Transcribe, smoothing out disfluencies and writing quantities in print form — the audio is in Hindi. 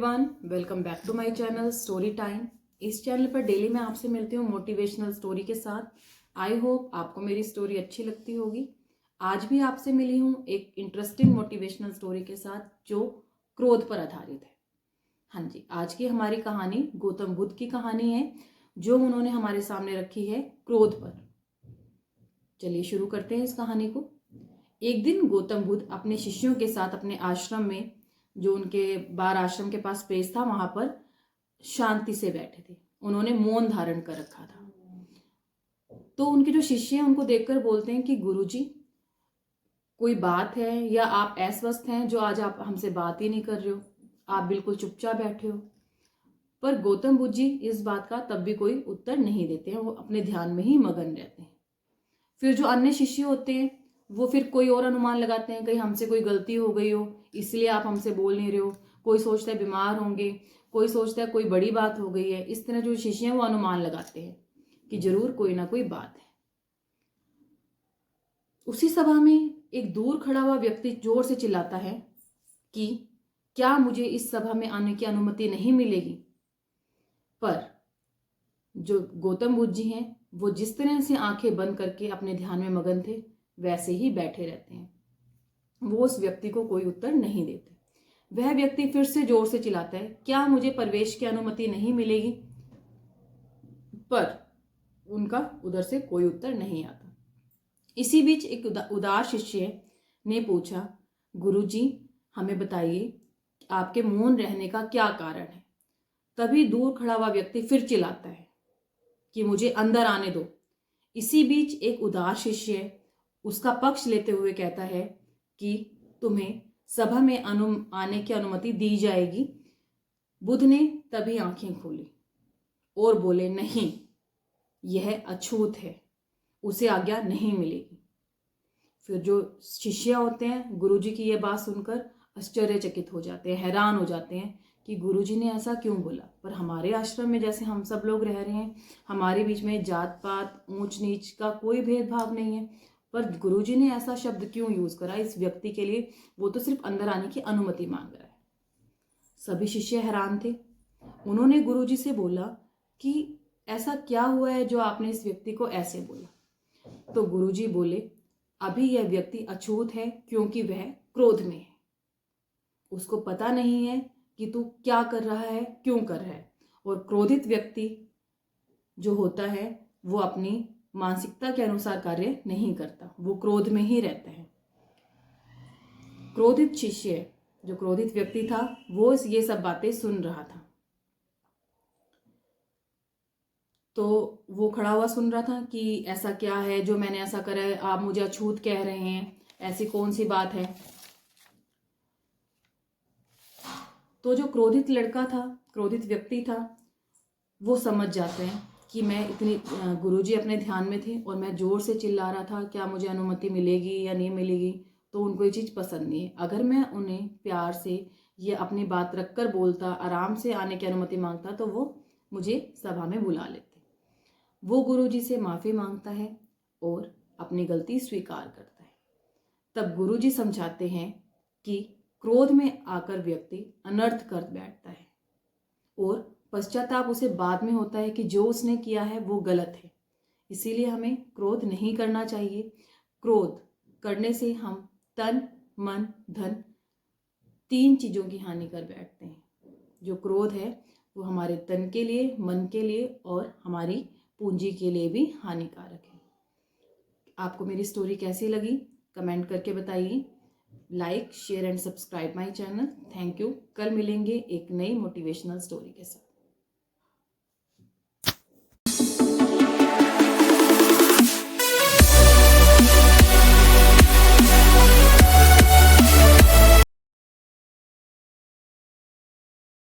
Everyone, welcome back to my channel story time. इस चैनल पर डेली मैं आपसे मिलती हूँ मोटिवेशनल स्टोरी के साथ। आई होप आपको मेरी स्टोरी अच्छी लगती होगी। आज भी आपसे मिली हूँ एक इंटरेस्टिंग मोटिवेशनल स्टोरी के साथ जो क्रोध पर आधारित है। हाँ जी, आज की हमारी कहानी गौतम बुद्ध की कहानी है जो उन्होंने हमारे सामने रखी है क्रोध पर। चलिए शुरू करते हैं इस कहानी को। एक दिन गौतम बुद्ध अपने शिष्यों के साथ अपने आश्रम में, जो उनके बार आश्रम के पास स्पेस था, वहां पर शांति से बैठे थे। उन्होंने मौन धारण कर रखा था। तो उनके जो शिष्य हैं उनको देखकर बोलते हैं कि गुरुजी, कोई बात है या आप अस्वस्थ हैं जो आज आप हमसे बात ही नहीं कर रहे हो, आप बिल्कुल चुपचाप बैठे हो। पर गौतम बुद्ध जी इस बात का तब भी कोई उत्तर नहीं देते हैं, वो अपने ध्यान में ही मगन रहते हैं। फिर जो अन्य शिष्य होते हैं वो फिर कोई और अनुमान लगाते हैं, कहीं हमसे कोई गलती हो गई हो इसलिए आप हमसे बोल नहीं रहे हो। कोई सोचता है बीमार होंगे, कोई सोचता है कोई बड़ी बात हो गई है। इस तरह जो शिष्य हैं वो अनुमान लगाते हैं कि जरूर कोई ना कोई बात है। उसी सभा में एक दूर खड़ा हुआ व्यक्ति जोर से चिल्लाता है कि क्या मुझे इस सभा में आने की अनुमति नहीं मिलेगी। पर जो गौतम बुद्ध जी हैं वो जिस तरह से आंखें बंद करके अपने ध्यान में मगन थे वैसे ही बैठे रहते हैं। वो उस व्यक्ति को कोई उत्तर नहीं देते। वह व्यक्ति फिर से जोर से चिल्लाता है, क्या मुझे प्रवेश की अनुमति नहीं मिलेगी। पर उनका उधर से कोई उत्तर नहीं आता। इसी बीच एक उदार शिष्य ने पूछा, गुरुजी हमें बताइए आपके मौन रहने का क्या कारण है। तभी दूर खड़ा हुआ व्यक्ति फिर चिल्लाता है कि मुझे अंदर आने दो। इसी बीच एक उदार शिष्य उसका पक्ष लेते हुए कहता है कि तुम्हें सभा में आने की अनुमति दी जाएगी। बुद्ध ने तभी आंखें खोली और बोले, नहीं, यह अछूत है, उसे आज्ञा नहीं मिलेगी। फिर जो शिष्य होते हैं गुरुजी की यह बात सुनकर आश्चर्यचकित हो जाते हैं, हैरान हो जाते हैं कि गुरुजी ने ऐसा क्यों बोला। पर हमारे आश्रम में जैसे हम सब लोग रह रहे हैं, हमारे बीच में जात पात ऊंच नीच का कोई भेदभाव नहीं है, पर गुरुजी ने ऐसा शब्द क्यों यूज करा इस व्यक्ति के लिए। वो तो सिर्फ अंदर आने की अनुमति मांग रहा है। सभी शिष्य हैरान थे। उन्होंने गुरुजी से बोला कि ऐसा क्या हुआ है जो आपने इस व्यक्ति को ऐसे बोला। तो गुरुजी बोले, अभी यह व्यक्ति अछूत है क्योंकि वह क्रोध में है। उसको पता नहीं है कि तू क्या कर रहा है, क्यों कर रहा है। और क्रोधित व्यक्ति जो होता है वो अपनी मानसिकता के अनुसार कार्य नहीं करता, वो क्रोध में ही रहता है। क्रोधित शिष्य, जो क्रोधित व्यक्ति था, वो ये सब बातें सुन रहा था। तो वो खड़ा हुआ सुन रहा था कि ऐसा क्या है जो मैंने ऐसा करा है, आप मुझे अछूत कह रहे हैं, ऐसी कौन सी बात है। तो जो क्रोधित लड़का था, क्रोधित व्यक्ति था, वो समझ जाते हैं कि मैं इतनी गुरुजी अपने ध्यान में थे और मैं जोर से चिल्ला रहा था क्या मुझे अनुमति मिलेगी या नहीं मिलेगी। तो उनको ये चीज़ पसंद नहीं है। अगर मैं उन्हें प्यार से ये अपनी बात रखकर बोलता, आराम से आने की अनुमति मांगता, तो वो मुझे सभा में बुला लेते। वो गुरुजी से माफ़ी मांगता है और अपनी गलती स्वीकार करता है। तब गुरुजी समझाते हैं कि क्रोध में आकर व्यक्ति अनर्थ कर बैठता है और पश्चाताप उसे बाद में होता है कि जो उसने किया है वो गलत है। इसीलिए हमें क्रोध नहीं करना चाहिए। क्रोध करने से हम तन मन धन 3 चीज़ों की हानि कर बैठते हैं। जो क्रोध है वो हमारे तन के लिए, मन के लिए और हमारी पूंजी के लिए भी हानिकारक है। आपको मेरी स्टोरी कैसी लगी कमेंट करके बताइए। Like share and subscribe my channel. Thank you. कल मिलेंगे एक नई मोटिवेशनल स्टोरी के साथ।